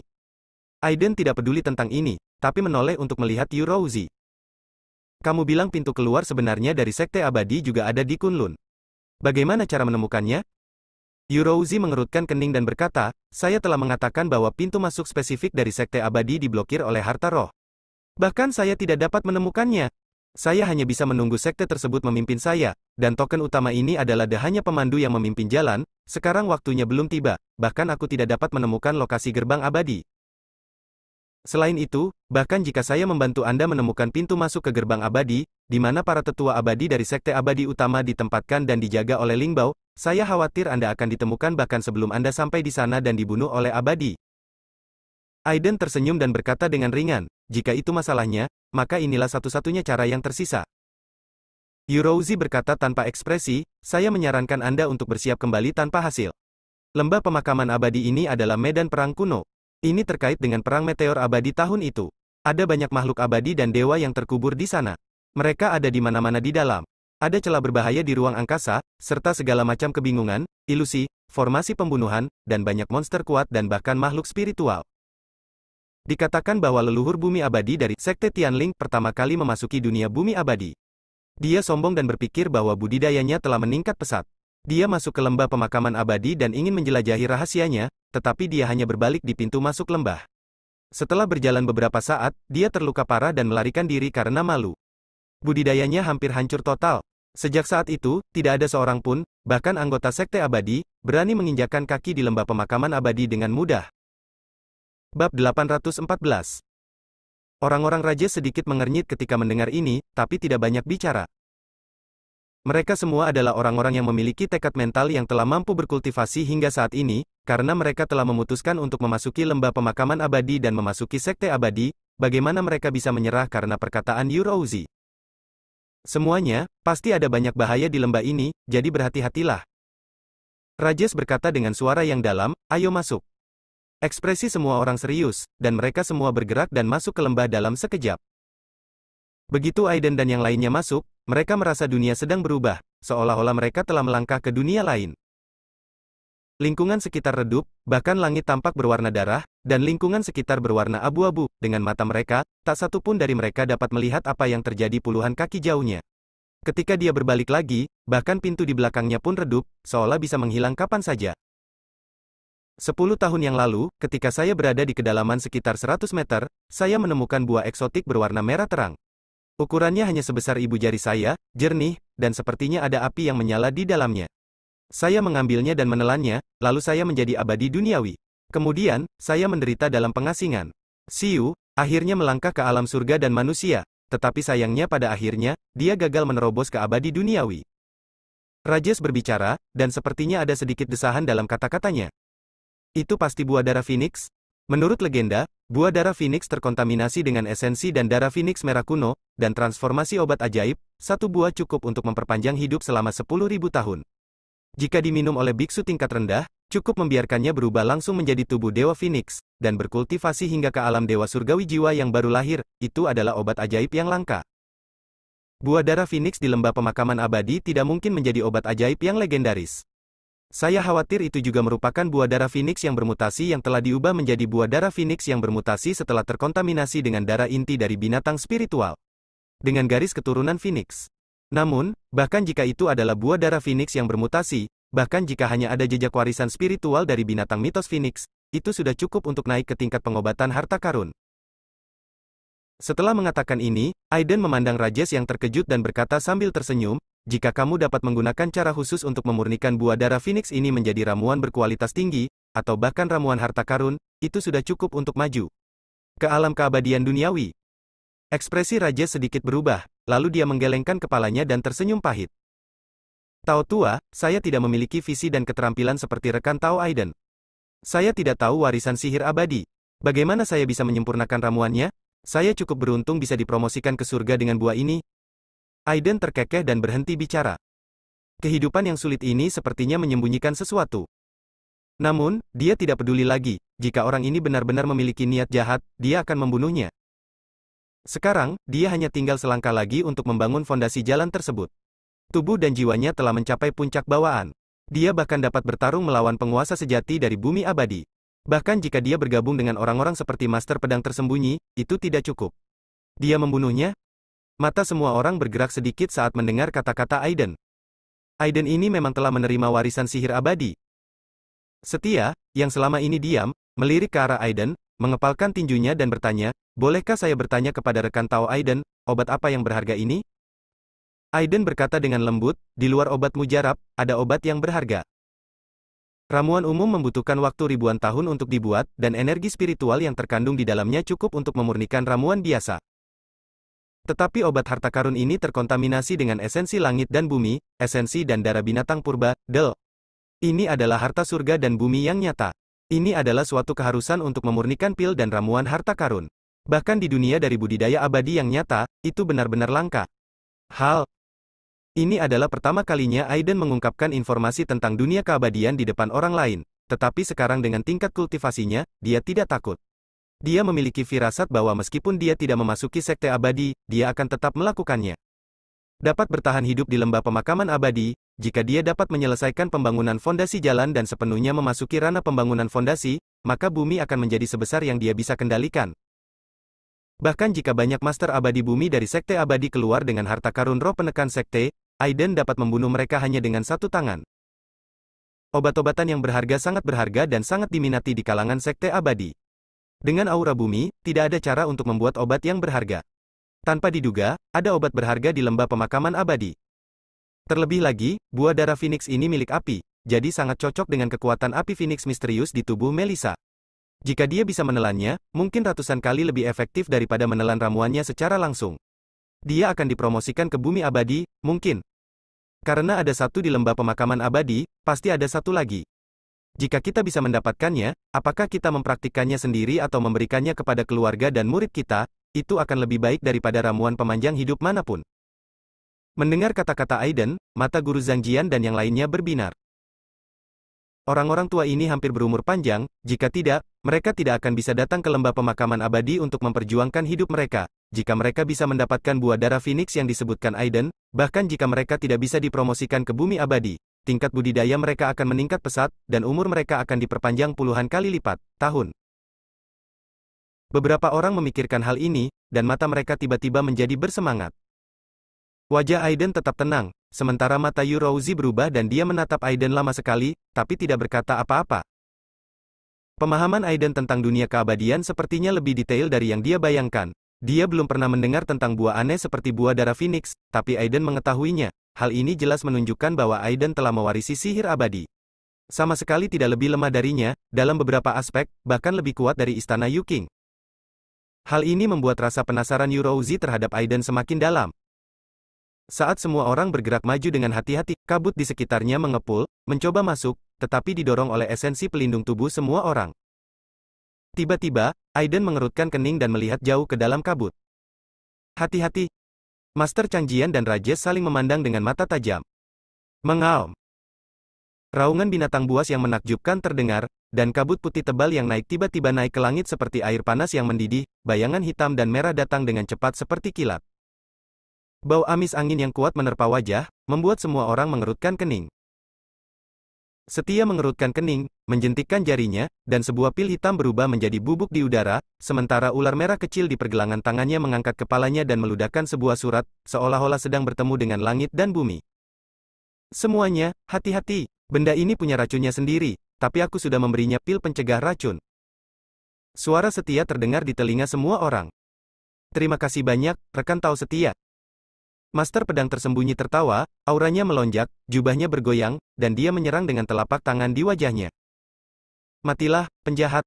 Aiden tidak peduli tentang ini, tapi menoleh untuk melihat Yurouzi. Kamu bilang pintu keluar sebenarnya dari Sekte Abadi juga ada di Kunlun. Bagaimana cara menemukannya? Yurouzi mengerutkan kening dan berkata, saya telah mengatakan bahwa pintu masuk spesifik dari Sekte Abadi diblokir oleh harta roh. Bahkan saya tidak dapat menemukannya. Saya hanya bisa menunggu sekte tersebut memimpin saya, dan token utama ini adalah hanya pemandu yang memimpin jalan. Sekarang waktunya belum tiba, bahkan aku tidak dapat menemukan lokasi gerbang abadi. Selain itu, bahkan jika saya membantu Anda menemukan pintu masuk ke gerbang abadi, di mana para tetua abadi dari sekte abadi utama ditempatkan dan dijaga oleh Lingbao, saya khawatir Anda akan ditemukan bahkan sebelum Anda sampai di sana dan dibunuh oleh abadi. Aiden tersenyum dan berkata dengan ringan, jika itu masalahnya, maka inilah satu-satunya cara yang tersisa. Yurouzi berkata tanpa ekspresi, saya menyarankan Anda untuk bersiap kembali tanpa hasil. Lembah pemakaman abadi ini adalah medan perang kuno. Ini terkait dengan perang meteor abadi tahun itu. Ada banyak makhluk abadi dan dewa yang terkubur di sana. Mereka ada di mana-mana di dalam. Ada celah berbahaya di ruang angkasa, serta segala macam kebingungan, ilusi, formasi pembunuhan, dan banyak monster kuat dan bahkan makhluk spiritual. Dikatakan bahwa leluhur bumi abadi dari Sekte Tianling pertama kali memasuki dunia bumi abadi. Dia sombong dan berpikir bahwa budidayanya telah meningkat pesat. Dia masuk ke lembah pemakaman abadi dan ingin menjelajahi rahasianya, tetapi dia hanya berbalik di pintu masuk lembah. Setelah berjalan beberapa saat, dia terluka parah dan melarikan diri karena malu. Budidayanya hampir hancur total. Sejak saat itu, tidak ada seorang pun, bahkan anggota Sekte Abadi, berani menginjakkan kaki di lembah pemakaman abadi dengan mudah. Bab 814. Orang-orang raja sedikit mengernyit ketika mendengar ini, tapi tidak banyak bicara. Mereka semua adalah orang-orang yang memiliki tekad mental yang telah mampu berkultivasi hingga saat ini, karena mereka telah memutuskan untuk memasuki lembah pemakaman abadi dan memasuki sekte abadi. Bagaimana mereka bisa menyerah karena perkataan Yurouzi? Semuanya, pasti ada banyak bahaya di lembah ini, jadi berhati-hatilah. Rajes berkata dengan suara yang dalam, ayo masuk. Ekspresi semua orang serius, dan mereka semua bergerak dan masuk ke lembah dalam sekejap. Begitu Aiden dan yang lainnya masuk, mereka merasa dunia sedang berubah, seolah-olah mereka telah melangkah ke dunia lain. Lingkungan sekitar redup, bahkan langit tampak berwarna darah, dan lingkungan sekitar berwarna abu-abu. Dengan mata mereka, tak satu pun dari mereka dapat melihat apa yang terjadi puluhan kaki jauhnya. Ketika dia berbalik lagi, bahkan pintu di belakangnya pun redup, seolah bisa menghilang kapan saja. 10 tahun yang lalu, ketika saya berada di kedalaman sekitar 100 meter, saya menemukan buah eksotik berwarna merah terang. Ukurannya hanya sebesar ibu jari saya, jernih, dan sepertinya ada api yang menyala di dalamnya. Saya mengambilnya dan menelannya, lalu saya menjadi abadi duniawi. Kemudian, saya menderita dalam pengasingan. Siu, akhirnya melangkah ke alam surga dan manusia, tetapi sayangnya pada akhirnya, dia gagal menerobos ke abadi duniawi. Rajes berbicara, dan sepertinya ada sedikit desahan dalam kata-katanya. Itu pasti buah darah Phoenix? Menurut legenda, buah darah Phoenix terkontaminasi dengan esensi dan darah Phoenix merah kuno, dan transformasi obat ajaib, satu buah cukup untuk memperpanjang hidup selama 10.000 tahun. Jika diminum oleh biksu tingkat rendah, cukup membiarkannya berubah langsung menjadi tubuh Dewa Phoenix, dan berkultivasi hingga ke alam Dewa Surgawi jiwa yang baru lahir, itu adalah obat ajaib yang langka. Buah darah Phoenix di lembah pemakaman abadi tidak mungkin menjadi obat ajaib yang legendaris. Saya khawatir itu juga merupakan buah darah Phoenix yang bermutasi yang telah diubah menjadi buah darah Phoenix yang bermutasi setelah terkontaminasi dengan darah inti dari binatang spiritual. Dengan garis keturunan Phoenix. Namun, bahkan jika itu adalah buah darah Phoenix yang bermutasi, bahkan jika hanya ada jejak warisan spiritual dari binatang mitos Phoenix, itu sudah cukup untuk naik ke tingkat pengobatan harta karun. Setelah mengatakan ini, Aiden memandang Rajes yang terkejut dan berkata sambil tersenyum, jika kamu dapat menggunakan cara khusus untuk memurnikan buah darah Phoenix ini menjadi ramuan berkualitas tinggi, atau bahkan ramuan harta karun, itu sudah cukup untuk maju ke alam keabadian duniawi. Ekspresi Rajes sedikit berubah, lalu dia menggelengkan kepalanya dan tersenyum pahit. Tao tua, saya tidak memiliki visi dan keterampilan seperti rekan Tao Aiden. Saya tidak tahu warisan sihir abadi. Bagaimana saya bisa menyempurnakan ramuannya? Saya cukup beruntung bisa dipromosikan ke surga dengan buah ini. Aiden terkekeh dan berhenti bicara. Kehidupan yang sulit ini sepertinya menyembunyikan sesuatu. Namun, dia tidak peduli lagi. Jika orang ini benar-benar memiliki niat jahat, dia akan membunuhnya. Sekarang, dia hanya tinggal selangkah lagi untuk membangun fondasi jalan tersebut. Tubuh dan jiwanya telah mencapai puncak bawaan. Dia bahkan dapat bertarung melawan penguasa sejati dari bumi abadi. Bahkan jika dia bergabung dengan orang-orang seperti Master Pedang Tersembunyi, itu tidak cukup. Dia membunuhnya? Mata semua orang bergerak sedikit saat mendengar kata-kata Aiden. Aiden ini memang telah menerima warisan sihir abadi. Setia, yang selama ini diam, melirik ke arah Aiden, mengepalkan tinjunya dan bertanya, bolehkah saya bertanya kepada rekan Tao Aiden, obat apa yang berharga ini? Aiden berkata dengan lembut, di luar obat mujarab, ada obat yang berharga. Ramuan umum membutuhkan waktu ribuan tahun untuk dibuat, dan energi spiritual yang terkandung di dalamnya cukup untuk memurnikan ramuan biasa. Tetapi obat harta karun ini terkontaminasi dengan esensi langit dan bumi, esensi dan darah binatang purba, Del. Ini adalah harta surga dan bumi yang nyata. Ini adalah suatu keharusan untuk memurnikan pil dan ramuan harta karun. Bahkan di dunia dari budidaya abadi yang nyata, itu benar-benar langka. Hal ini adalah pertama kalinya Aiden mengungkapkan informasi tentang dunia keabadian di depan orang lain, tetapi sekarang dengan tingkat kultivasinya, dia tidak takut. Dia memiliki firasat bahwa meskipun dia tidak memasuki sekte abadi, dia akan tetap melakukannya. Dapat bertahan hidup di lembah pemakaman abadi, jika dia dapat menyelesaikan pembangunan fondasi jalan dan sepenuhnya memasuki ranah pembangunan fondasi, maka bumi akan menjadi sebesar yang dia bisa kendalikan. Bahkan jika banyak master abadi bumi dari sekte abadi keluar dengan harta karun roh penekan sekte, Aiden dapat membunuh mereka hanya dengan satu tangan. Obat-obatan yang berharga sangat berharga dan sangat diminati di kalangan sekte abadi. Dengan aura bumi, tidak ada cara untuk membuat obat yang berharga. Tanpa diduga, ada obat berharga di lembah pemakaman abadi. Terlebih lagi, buah darah Phoenix ini milik api, jadi sangat cocok dengan kekuatan api Phoenix misterius di tubuh Melissa. Jika dia bisa menelannya, mungkin ratusan kali lebih efektif daripada menelan ramuannya secara langsung. Dia akan dipromosikan ke bumi abadi, mungkin. Karena ada satu di lembah pemakaman abadi, pasti ada satu lagi. Jika kita bisa mendapatkannya, apakah kita mempraktikkannya sendiri atau memberikannya kepada keluarga dan murid kita, itu akan lebih baik daripada ramuan pemanjang hidup manapun. Mendengar kata-kata Aiden, mata guru Zhang Jian dan yang lainnya berbinar. Orang-orang tua ini hampir berumur panjang, jika tidak, mereka tidak akan bisa datang ke lembah pemakaman abadi untuk memperjuangkan hidup mereka. Jika mereka bisa mendapatkan buah darah Phoenix yang disebutkan Aiden, bahkan jika mereka tidak bisa dipromosikan ke bumi abadi, tingkat budidaya mereka akan meningkat pesat, dan umur mereka akan diperpanjang puluhan kali lipat, tahun. Beberapa orang memikirkan hal ini, dan mata mereka tiba-tiba menjadi bersemangat. Wajah Aiden tetap tenang, sementara mata Yu Rouzi berubah dan dia menatap Aiden lama sekali, tapi tidak berkata apa-apa. Pemahaman Aiden tentang dunia keabadian sepertinya lebih detail dari yang dia bayangkan. Dia belum pernah mendengar tentang buah aneh seperti buah darah Phoenix, tapi Aiden mengetahuinya. Hal ini jelas menunjukkan bahwa Aiden telah mewarisi sihir abadi. Sama sekali tidak lebih lemah darinya, dalam beberapa aspek, bahkan lebih kuat dari istana Yu King. Hal ini membuat rasa penasaran Yu Rouzi terhadap Aiden semakin dalam. Saat semua orang bergerak maju dengan hati-hati, kabut di sekitarnya mengepul, mencoba masuk, tetapi didorong oleh esensi pelindung tubuh semua orang. Tiba-tiba, Aiden mengerutkan kening dan melihat jauh ke dalam kabut. Hati-hati. Master Chang Jian dan Rajesh saling memandang dengan mata tajam. Mengaum. Raungan binatang buas yang menakjubkan terdengar, dan kabut putih tebal yang naik tiba-tiba naik ke langit seperti air panas yang mendidih, bayangan hitam dan merah datang dengan cepat seperti kilat. Bau amis angin yang kuat menerpa wajah, membuat semua orang mengerutkan kening. Setia mengerutkan kening, menjentikkan jarinya, dan sebuah pil hitam berubah menjadi bubuk di udara, sementara ular merah kecil di pergelangan tangannya mengangkat kepalanya dan meludahkan sebuah surat, seolah-olah sedang bertemu dengan langit dan bumi. Semuanya, hati-hati, benda ini punya racunnya sendiri, tapi aku sudah memberinya pil pencegah racun. Suara Setia terdengar di telinga semua orang. Terima kasih banyak, rekan Tao Setia. Master pedang tersembunyi tertawa, auranya melonjak, jubahnya bergoyang, dan dia menyerang dengan telapak tangan di wajahnya. Matilah, penjahat.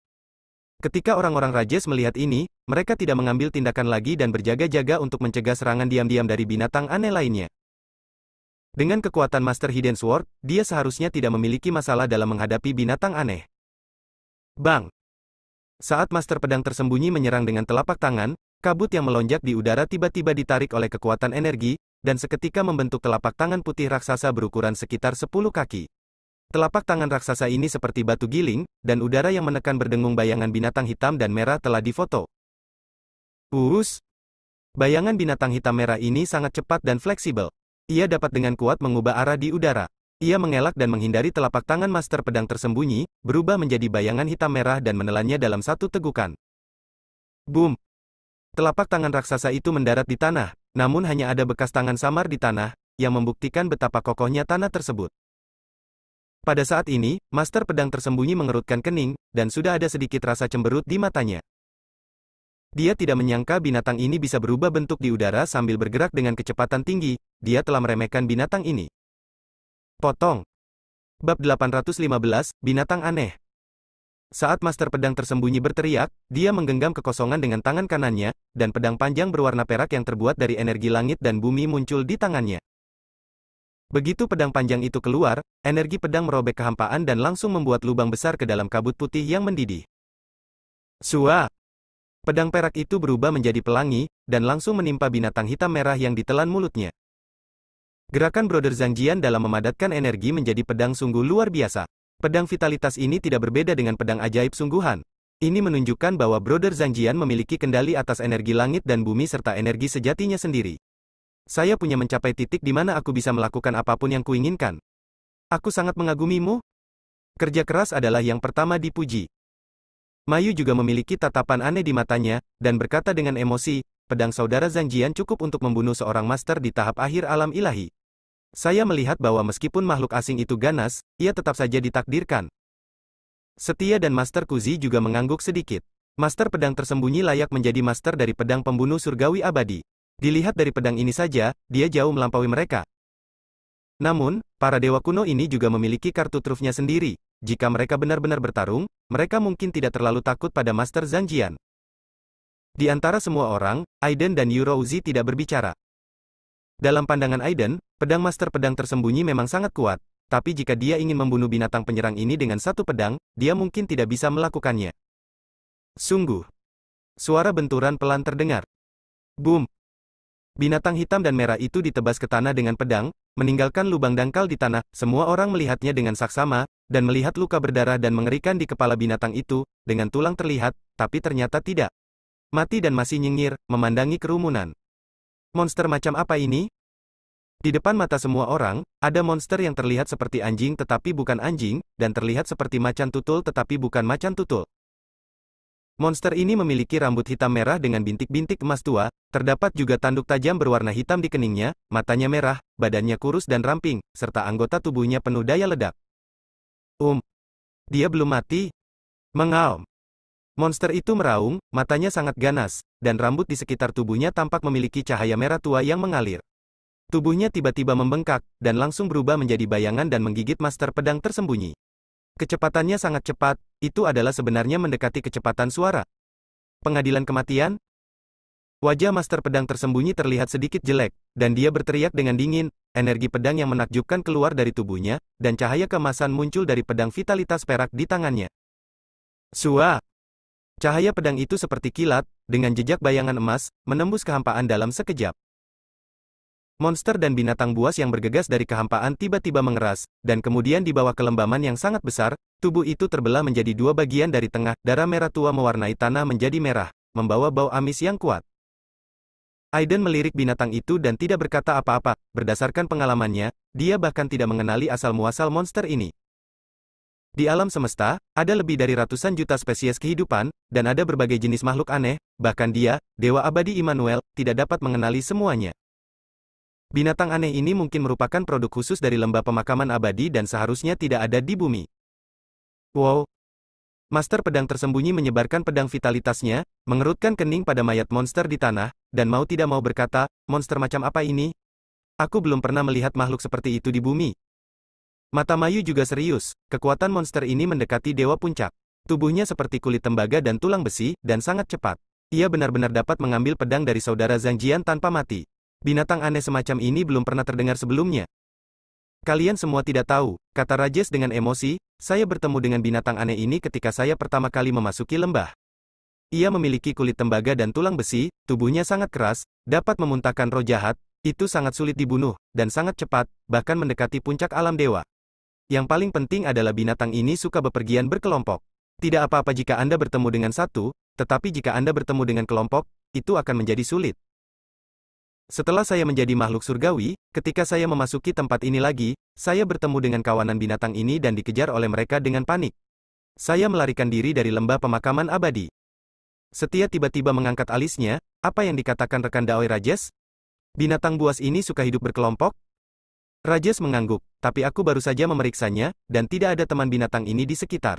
Ketika orang-orang Rajesh melihat ini, mereka tidak mengambil tindakan lagi dan berjaga-jaga untuk mencegah serangan diam-diam dari binatang aneh lainnya. Dengan kekuatan Master Hidden Sword, dia seharusnya tidak memiliki masalah dalam menghadapi binatang aneh. Bang! Saat Master pedang tersembunyi menyerang dengan telapak tangan, kabut yang melonjak di udara tiba-tiba ditarik oleh kekuatan energi, dan seketika membentuk telapak tangan putih raksasa berukuran sekitar 10 kaki. Telapak tangan raksasa ini seperti batu giling, dan udara yang menekan berdengung bayangan binatang hitam dan merah telah difoto. Bayangan binatang hitam merah ini sangat cepat dan fleksibel. Ia dapat dengan kuat mengubah arah di udara. Ia mengelak dan menghindari telapak tangan Master pedang tersembunyi, berubah menjadi bayangan hitam merah dan menelannya dalam satu tegukan. Boom! Telapak tangan raksasa itu mendarat di tanah, namun hanya ada bekas tangan samar di tanah, yang membuktikan betapa kokohnya tanah tersebut. Pada saat ini, Master pedang tersembunyi mengerutkan kening, dan sudah ada sedikit rasa cemberut di matanya. Dia tidak menyangka binatang ini bisa berubah bentuk di udara sambil bergerak dengan kecepatan tinggi, dia telah meremehkan binatang ini. Potong. Bab 815, Binatang Aneh. Saat Master pedang tersembunyi berteriak, dia menggenggam kekosongan dengan tangan kanannya, dan pedang panjang berwarna perak yang terbuat dari energi langit dan bumi muncul di tangannya. Begitu pedang panjang itu keluar, energi pedang merobek kehampaan dan langsung membuat lubang besar ke dalam kabut putih yang mendidih. Sua! Pedang perak itu berubah menjadi pelangi, dan langsung menimpa binatang hitam merah yang ditelan mulutnya. Gerakan Brother Zhang Jian dalam memadatkan energi menjadi pedang sungguh luar biasa. Pedang vitalitas ini tidak berbeda dengan pedang ajaib sungguhan. Ini menunjukkan bahwa Brother Zhang Jian memiliki kendali atas energi langit dan bumi serta energi sejatinya sendiri. Saya punya mencapai titik di mana aku bisa melakukan apapun yang kuinginkan. Aku sangat mengagumimu. Kerja keras adalah yang pertama dipuji. Mayu juga memiliki tatapan aneh di matanya, dan berkata dengan emosi, pedang saudara Zhang Jian cukup untuk membunuh seorang master di tahap akhir alam ilahi. Saya melihat bahwa meskipun makhluk asing itu ganas, ia tetap saja ditakdirkan. Setia dan Master Kuzi juga mengangguk sedikit. Master pedang tersembunyi layak menjadi master dari pedang pembunuh surgawi abadi. Dilihat dari pedang ini saja, dia jauh melampaui mereka. Namun, para dewa kuno ini juga memiliki kartu trufnya sendiri. jika mereka benar-benar bertarung, mereka mungkin tidak terlalu takut pada Master Zhang Jian. Di antara semua orang, Aiden dan Yurouzi tidak berbicara. Dalam pandangan Aiden, pedang Master Pedang Tersembunyi memang sangat kuat, tapi jika dia ingin membunuh binatang penyerang ini dengan satu pedang, dia mungkin tidak bisa melakukannya. Sungguh. Suara benturan pelan terdengar. Boom! Binatang hitam dan merah itu ditebas ke tanah dengan pedang, meninggalkan lubang dangkal di tanah. Semua orang melihatnya dengan saksama, dan melihat luka berdarah dan mengerikan di kepala binatang itu, dengan tulang terlihat, tapi ternyata tidak. Mati dan masih nyengir, memandangi kerumunan. Monster macam apa ini? Di depan mata semua orang, ada monster yang terlihat seperti anjing tetapi bukan anjing, dan terlihat seperti macan tutul tetapi bukan macan tutul. Monster ini memiliki rambut hitam merah dengan bintik-bintik emas tua, terdapat juga tanduk tajam berwarna hitam di keningnya, matanya merah, badannya kurus dan ramping, serta anggota tubuhnya penuh daya ledak. Dia belum mati? Mengaum. Monster itu meraung, matanya sangat ganas, dan rambut di sekitar tubuhnya tampak memiliki cahaya merah tua yang mengalir. Tubuhnya tiba-tiba membengkak, dan langsung berubah menjadi bayangan dan menggigit Master Pedang Tersembunyi. Kecepatannya sangat cepat, itu adalah sebenarnya mendekati kecepatan suara. Pengadilan kematian? Wajah Master Pedang Tersembunyi terlihat sedikit jelek, dan dia berteriak dengan dingin, energi pedang yang menakjubkan keluar dari tubuhnya, dan cahaya keemasan muncul dari pedang vitalitas perak di tangannya. Sua! Cahaya pedang itu seperti kilat, dengan jejak bayangan emas, menembus kehampaan dalam sekejap. Monster dan binatang buas yang bergegas dari kehampaan tiba-tiba mengeras, dan kemudian di bawah kelembaman yang sangat besar, tubuh itu terbelah menjadi dua bagian dari tengah, darah merah tua mewarnai tanah menjadi merah, membawa bau amis yang kuat. Aiden melirik binatang itu dan tidak berkata apa-apa, berdasarkan pengalamannya, dia bahkan tidak mengenali asal-muasal monster ini. Di alam semesta, ada lebih dari ratusan juta spesies kehidupan, dan ada berbagai jenis makhluk aneh, bahkan dia, Dewa Abadi Immanuel, tidak dapat mengenali semuanya. Binatang aneh ini mungkin merupakan produk khusus dari lembah pemakaman abadi dan seharusnya tidak ada di bumi. Wow! Master Pedang Tersembunyi menyebarkan pedang vitalitasnya, mengerutkan kening pada mayat monster di tanah, dan mau tidak mau berkata, monster macam apa ini? Aku belum pernah melihat makhluk seperti itu di bumi. Mata Mayu juga serius, kekuatan monster ini mendekati Dewa Puncak. Tubuhnya seperti kulit tembaga dan tulang besi, dan sangat cepat. Ia benar-benar dapat mengambil pedang dari saudara Zhang Jian tanpa mati. Binatang aneh semacam ini belum pernah terdengar sebelumnya. Kalian semua tidak tahu, kata Rajesh dengan emosi, saya bertemu dengan binatang aneh ini ketika saya pertama kali memasuki lembah. Ia memiliki kulit tembaga dan tulang besi, tubuhnya sangat keras, dapat memuntahkan roh jahat, itu sangat sulit dibunuh, dan sangat cepat, bahkan mendekati puncak alam dewa. Yang paling penting adalah binatang ini suka bepergian berkelompok. Tidak apa-apa jika Anda bertemu dengan satu, tetapi jika Anda bertemu dengan kelompok, itu akan menjadi sulit. Setelah saya menjadi makhluk surgawi, ketika saya memasuki tempat ini lagi, saya bertemu dengan kawanan binatang ini dan dikejar oleh mereka dengan panik. Saya melarikan diri dari lembah pemakaman abadi. Setia tiba-tiba mengangkat alisnya, apa yang dikatakan rekan Daoi Rajesh? Binatang buas ini suka hidup berkelompok? Rajesh mengangguk, tapi aku baru saja memeriksanya, dan tidak ada teman binatang ini di sekitar.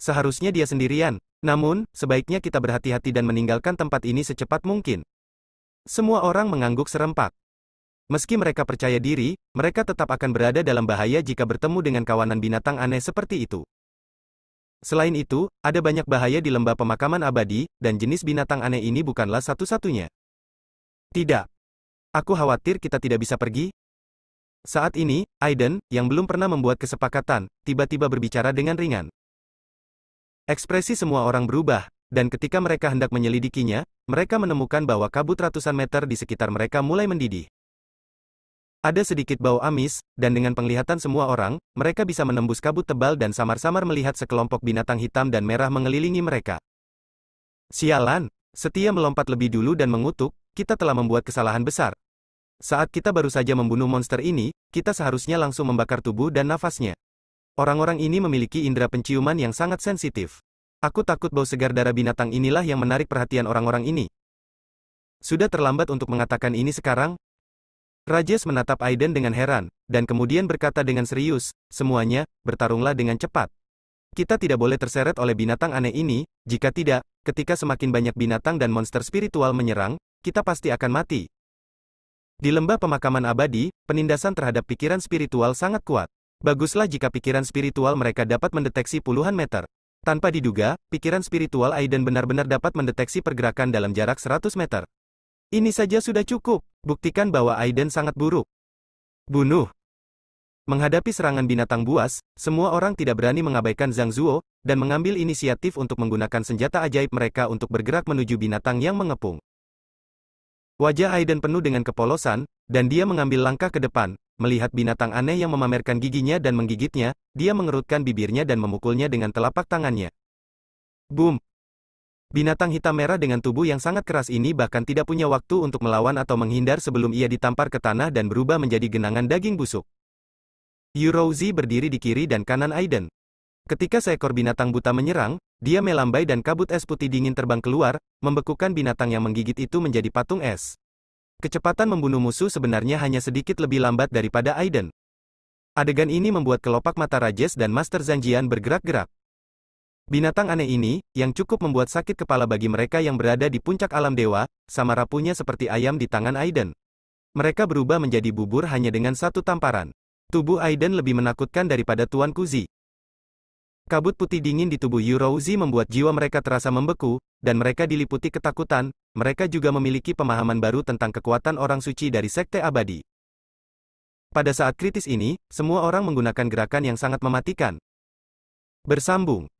Seharusnya dia sendirian, namun, sebaiknya kita berhati-hati dan meninggalkan tempat ini secepat mungkin. Semua orang mengangguk serempak. Meski mereka percaya diri, mereka tetap akan berada dalam bahaya jika bertemu dengan kawanan binatang aneh seperti itu. Selain itu, ada banyak bahaya di lembah pemakaman abadi, dan jenis binatang aneh ini bukanlah satu-satunya. Tidak. Aku khawatir kita tidak bisa pergi. Saat ini, Aiden, yang belum pernah membuat kesepakatan, tiba-tiba berbicara dengan ringan. Ekspresi semua orang berubah, dan ketika mereka hendak menyelidikinya, mereka menemukan bahwa kabut ratusan meter di sekitar mereka mulai mendidih. Ada sedikit bau amis, dan dengan penglihatan semua orang, mereka bisa menembus kabut tebal dan samar-samar melihat sekelompok binatang hitam dan merah mengelilingi mereka. Sialan, Setia melompat lebih dulu dan mengutuk, kita telah membuat kesalahan besar. Saat kita baru saja membunuh monster ini, kita seharusnya langsung membakar tubuh dan nafasnya. Orang-orang ini memiliki indera penciuman yang sangat sensitif. Aku takut bau segar darah binatang inilah yang menarik perhatian orang-orang ini. Sudah terlambat untuk mengatakan ini sekarang? Rajesh menatap Aiden dengan heran, dan kemudian berkata dengan serius, semuanya, bertarunglah dengan cepat. Kita tidak boleh terseret oleh binatang aneh ini, jika tidak, ketika semakin banyak binatang dan monster spiritual menyerang, kita pasti akan mati. Di lembah pemakaman abadi, penindasan terhadap pikiran spiritual sangat kuat. Baguslah jika pikiran spiritual mereka dapat mendeteksi puluhan meter. Tanpa diduga, pikiran spiritual Aiden benar-benar dapat mendeteksi pergerakan dalam jarak 100 meter. Ini saja sudah cukup, buktikan bahwa Aiden sangat buruk. Bunuh. Menghadapi serangan binatang buas, semua orang tidak berani mengabaikan Zhang Zuo, dan mengambil inisiatif untuk menggunakan senjata ajaib mereka untuk bergerak menuju binatang yang mengepung. Wajah Aiden penuh dengan kepolosan, dan dia mengambil langkah ke depan, melihat binatang aneh yang memamerkan giginya dan menggigitnya, dia mengerutkan bibirnya dan memukulnya dengan telapak tangannya. Boom! Binatang hitam merah dengan tubuh yang sangat keras ini bahkan tidak punya waktu untuk melawan atau menghindar sebelum ia ditampar ke tanah dan berubah menjadi genangan daging busuk. Yurouzi berdiri di kiri dan kanan Aiden. Ketika seekor binatang buta menyerang, dia melambai dan kabut es putih dingin terbang keluar, membekukan binatang yang menggigit itu menjadi patung es. Kecepatan membunuh musuh sebenarnya hanya sedikit lebih lambat daripada Aiden. Adegan ini membuat kelopak mata Rajesh dan Master Zanjian bergerak-gerak. Binatang aneh ini, yang cukup membuat sakit kepala bagi mereka yang berada di puncak alam dewa, sama rapuhnya seperti ayam di tangan Aiden. Mereka berubah menjadi bubur hanya dengan satu tamparan. Tubuh Aiden lebih menakutkan daripada Tuan Kuzi. Kabut putih dingin di tubuh Yurouzi membuat jiwa mereka terasa membeku, dan mereka diliputi ketakutan. Mereka juga memiliki pemahaman baru tentang kekuatan orang suci dari Sekte Abadi. Pada saat kritis ini, semua orang menggunakan gerakan yang sangat mematikan. Bersambung.